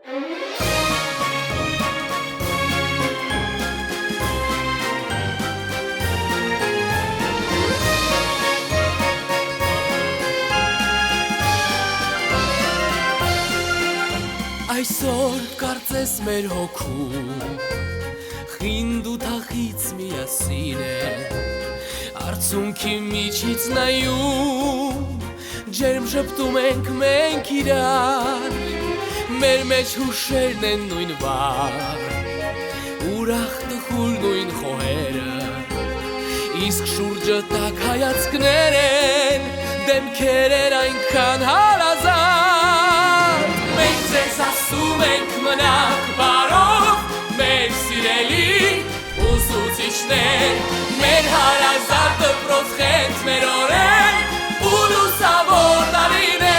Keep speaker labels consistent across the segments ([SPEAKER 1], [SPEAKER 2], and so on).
[SPEAKER 1] Այսօր կարծես մեր հոգում խինդ ու թախից միասին է Արցունքի միջից նայում ջերմ շպտում ենք մենք իրար Մեր մեջ հուշերն են նույն վար Ուրախ տխուր նույն խոհերը Իսկ շուրջը տակ հայացքներ են Դեմքեր են այնքան հարազատ Մենք ձեզ ասում ենք մնաք բարով Մեր սիրելի ուսուցիչներ Մեր հարազատ դպրոց խենթ մեր օրեր Ու լուսավոր տարիներ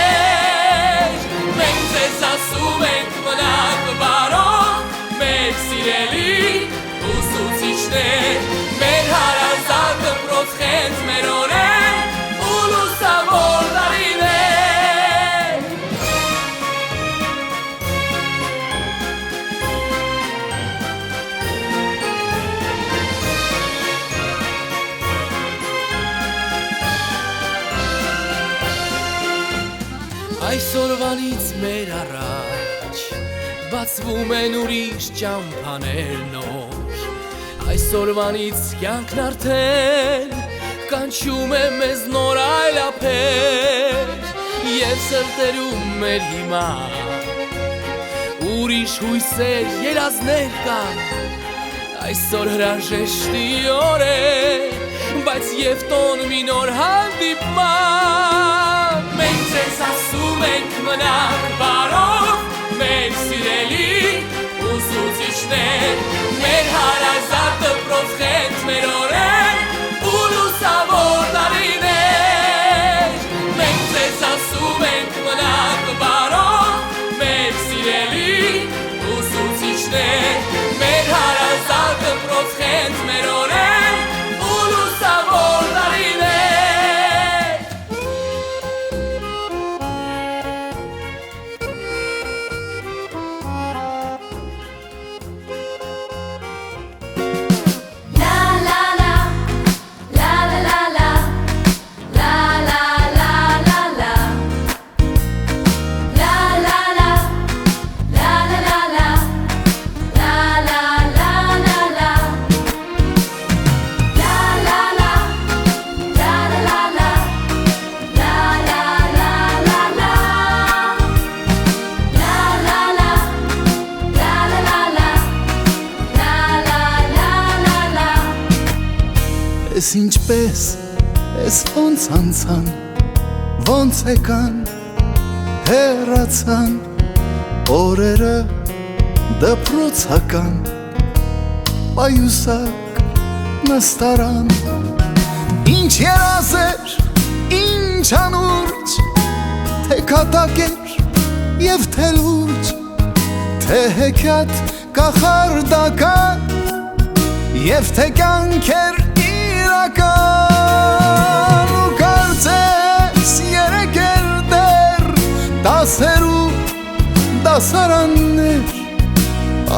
[SPEAKER 1] Մենք ձեզ ասում ենք մնաք բարով Մեր սիրելի ուսուցիչներ Մեր հարազատ դպրոց խենթ մեր օրեր Ու լուսավոր տարիներ Այսօրվանից մեր առաջ բացվում են ուրիշ ճամփաներ նոր Այսօրվանից կյանքն արդեն կանչում է մեզ նոր այլափեր Եվ սրտերում մեր հիմա ուրիշ հույսեր երազներ կան Այսօր հրաժեշտի օր է բայց և տոն մի նոր հանդիպման Մենք ձեզ ասում ենք մնաք բարով Մեր սիրելի ուսուցիչներ Մեր հարազատ դպրոց խենթ մեր օրեր Ու լուսավոր տարիներ Մենք ձեզ ասում ենք մնաք բարով Մեր սիրելի ուսուցիչներ Մեր հարազատ դպրոց խենթ մեր օրեր Ու լուսավոր տարիներ
[SPEAKER 2] Ես ինչպես, ես ոնց անցան, ոնց եկան, հեռացան, օրերը դպրոցական, պայուսակ նստարան, ինչ երազեր, ինչ անուրջ, թե կատակեր և թե լուրջ, թե հեքիաթ կախարդական, և թե կյանքեր իրական ու կարծես երեքեր դեր դասերու դասարաններ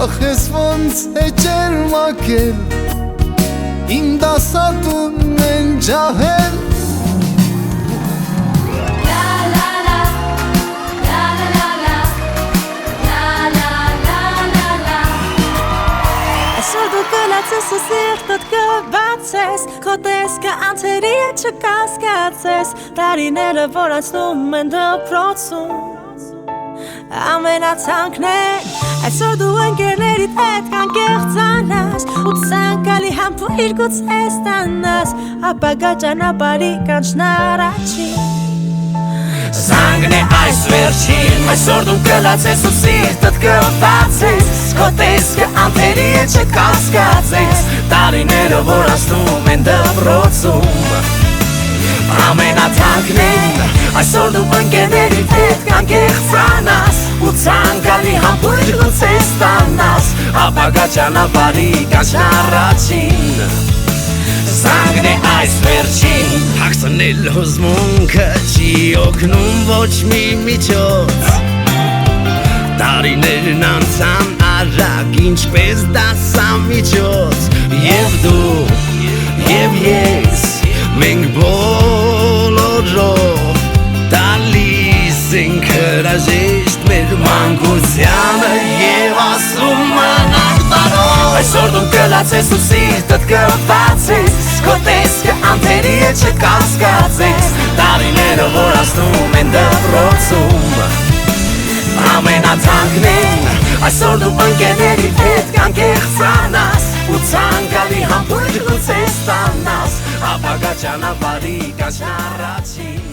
[SPEAKER 2] ախ ես ոնց է ճերմակել իմ դասատուն են ջահել
[SPEAKER 3] Կլացես ու սիրտդ կբացես Քո տեսքը անցերի է չկասկածես Տարիները որ անցնում են դպրոցում Ամենացանկներ Այսօր դու ընկերներիդ հետ կանկեղծանաս Ու ցանկալի համբույր գուցե ստանաս Ապագա ճանապարհի կանչն առաջին
[SPEAKER 1] Զանգն է այս վերջին Այսօր դու կլացես ու սիրտդ կբացես Քո տեսքը անթերի է չկասկածես Տարիները որ անցնում են դպրոցում Ամենաթանկն Այսօր դու ընկերներիդ հետ կանկեղծանաս Ու ցանկալի համբույր գուցե ստանաս Ապագա ճանապարհի կանչն առաջին Զանգն է այս վերջին Հագցնել հուզմունքը չի օգնում ոչ մի միջոց Տարիներն անցան արագ ինչպես դասամիջոց Եվ դու, և ես, մենք բոլորով Տալիս ենք հրաժեշտ մեր մանկությանը Եվ ասում մնանք տարով Այսօր դու կլացես ու սիրտդ կվացես Քո տեսքը անթերի է չկասկածես Տարիները որ ասնում են դպրոցում Ամենաթանկն են Այսօր դու ընկերներիդ հետ կանկեղծանաս Ու ցանկալի համբույր գուցե ստանաս Ապագա ճանապարհի կանչն առաջին